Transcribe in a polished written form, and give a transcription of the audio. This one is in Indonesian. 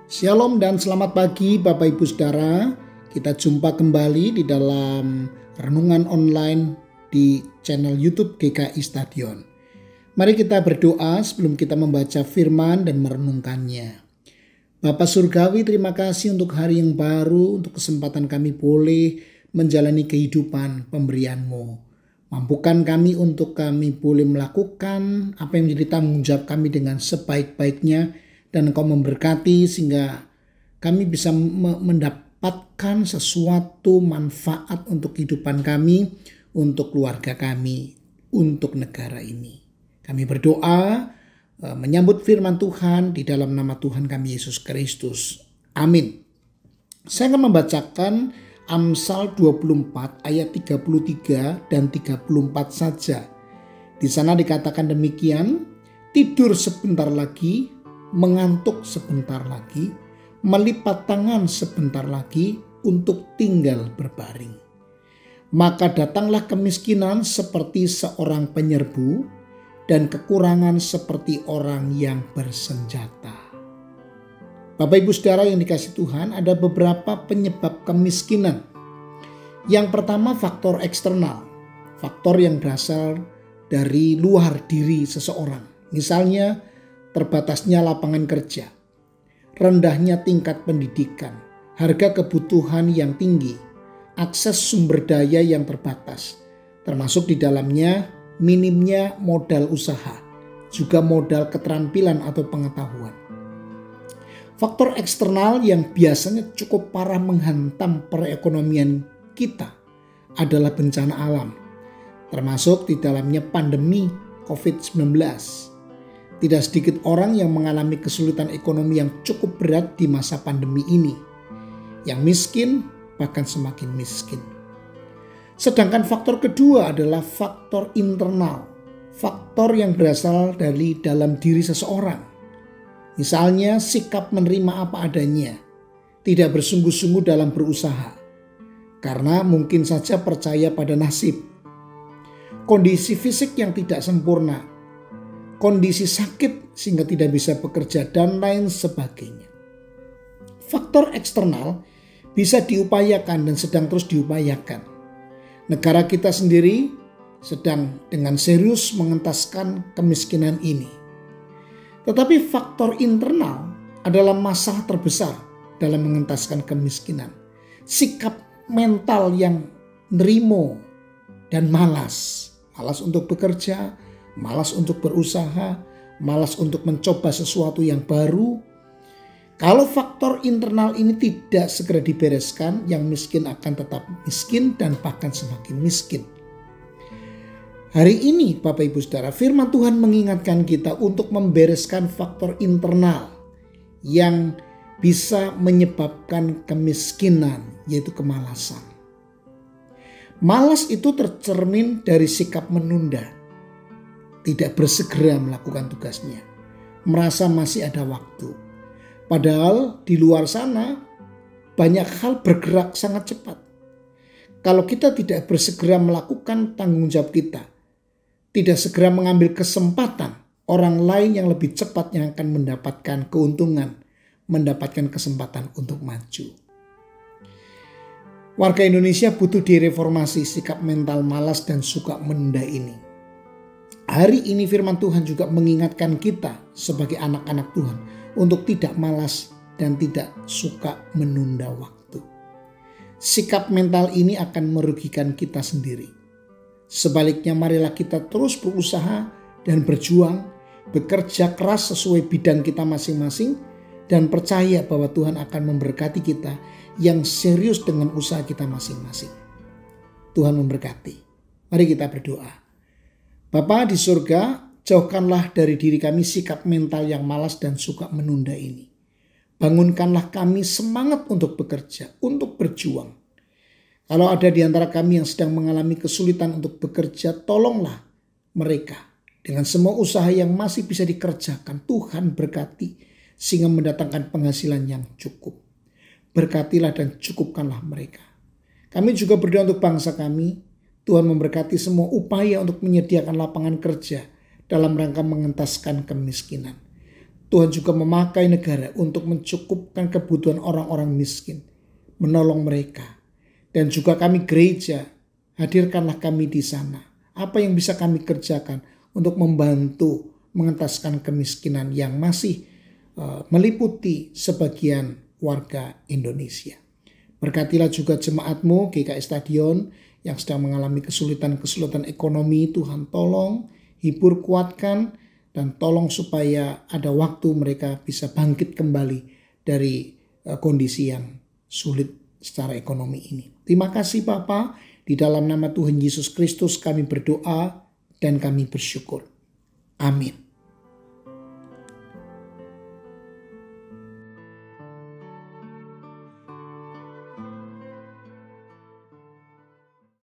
Shalom dan selamat pagi Bapak Ibu Saudara. Kita jumpa kembali di dalam renungan online di channel YouTube GKI Stadion. Mari kita berdoa sebelum kita membaca firman dan merenungkannya. Bapak Surgawi, terima kasih untuk hari yang baru, untuk kesempatan kami boleh menjalani kehidupan pemberian-Mu. Mampukan kami untuk kami boleh melakukan apa yang menjadi tanggung jawab kami dengan sebaik-baiknya, dan Engkau memberkati sehingga kami bisa mendapatkan sesuatu manfaat untuk kehidupan kami, untuk keluarga kami, untuk negara ini. Kami berdoa menyambut firman Tuhan di dalam nama Tuhan kami Yesus Kristus. Amin. Saya akan membacakan Amsal 24 ayat 33 dan 34 saja. Di sana dikatakan demikian, tidur sebentar lagi, mengantuk sebentar lagi, melipat tangan sebentar lagi untuk tinggal berbaring. Maka datanglah kemiskinan seperti seorang penyerbu dan kekurangan seperti orang yang bersenjata. Bapak Ibu Saudara yang dikasihi Tuhan, ada beberapa penyebab kemiskinan. Yang pertama, faktor eksternal, faktor yang berasal dari luar diri seseorang. Misalnya terbatasnya lapangan kerja, rendahnya tingkat pendidikan, harga kebutuhan yang tinggi, akses sumber daya yang terbatas, termasuk di dalamnya minimnya modal usaha, juga modal keterampilan atau pengetahuan. Faktor eksternal yang biasanya cukup parah menghantam perekonomian kita adalah bencana alam, termasuk di dalamnya pandemi COVID-19. Tidak sedikit orang yang mengalami kesulitan ekonomi yang cukup berat di masa pandemi ini. Yang miskin bahkan semakin miskin. Sedangkan faktor kedua adalah faktor internal. Faktor yang berasal dari dalam diri seseorang. Misalnya sikap menerima apa adanya. Tidak bersungguh-sungguh dalam berusaha. Karena mungkin saja percaya pada nasib. Kondisi fisik yang tidak sempurna. Kondisi sakit sehingga tidak bisa bekerja dan lain sebagainya. Faktor eksternal bisa diupayakan dan sedang terus diupayakan. Negara kita sendiri sedang dengan serius mengentaskan kemiskinan ini. Tetapi faktor internal adalah masalah terbesar dalam mengentaskan kemiskinan. Sikap mental yang nerimo dan malas untuk bekerja, malas untuk berusaha, malas untuk mencoba sesuatu yang baru. Kalau faktor internal ini tidak segera dibereskan, yang miskin akan tetap miskin dan bahkan semakin miskin. Hari ini Bapak Ibu Saudara, firman Tuhan mengingatkan kita untuk membereskan faktor internal yang bisa menyebabkan kemiskinan, yaitu kemalasan. Malas itu tercermin dari sikap menunda. Tidak bersegera melakukan tugasnya, merasa masih ada waktu. Padahal di luar sana banyak hal bergerak sangat cepat. Kalau kita tidak bersegera melakukan tanggung jawab kita, tidak segera mengambil kesempatan, orang lain yang lebih cepat yang akan mendapatkan keuntungan, mendapatkan kesempatan untuk maju. Warga Indonesia butuh direformasi sikap mental malas dan suka menunda ini. Hari ini firman Tuhan juga mengingatkan kita sebagai anak-anak Tuhan untuk tidak malas dan tidak suka menunda waktu. Sikap mental ini akan merugikan kita sendiri. Sebaliknya marilah kita terus berusaha dan berjuang, bekerja keras sesuai bidang kita masing-masing dan percaya bahwa Tuhan akan memberkati kita yang serius dengan usaha kita masing-masing. Tuhan memberkati. Mari kita berdoa. Bapa di surga, jauhkanlah dari diri kami sikap mental yang malas dan suka menunda ini. Bangunkanlah kami semangat untuk bekerja, untuk berjuang. Kalau ada di antara kami yang sedang mengalami kesulitan untuk bekerja, tolonglah mereka. Dengan semua usaha yang masih bisa dikerjakan, Tuhan berkati sehingga mendatangkan penghasilan yang cukup. Berkatilah dan cukupkanlah mereka. Kami juga berdoa untuk bangsa kami. Tuhan memberkati semua upaya untuk menyediakan lapangan kerja dalam rangka mengentaskan kemiskinan. Tuhan juga memakai negara untuk mencukupkan kebutuhan orang-orang miskin, menolong mereka. Dan juga kami gereja, hadirkanlah kami di sana. Apa yang bisa kami kerjakan untuk membantu mengentaskan kemiskinan yang masih meliputi sebagian warga Indonesia. Berkatilah juga jemaatmu GKI Stadion yang sedang mengalami kesulitan-kesulitan ekonomi. Tuhan tolong, hibur, kuatkan, dan tolong supaya ada waktu mereka bisa bangkit kembali dari kondisi yang sulit secara ekonomi ini. Terima kasih Bapa, di dalam nama Tuhan Yesus Kristus kami berdoa dan kami bersyukur. Amin.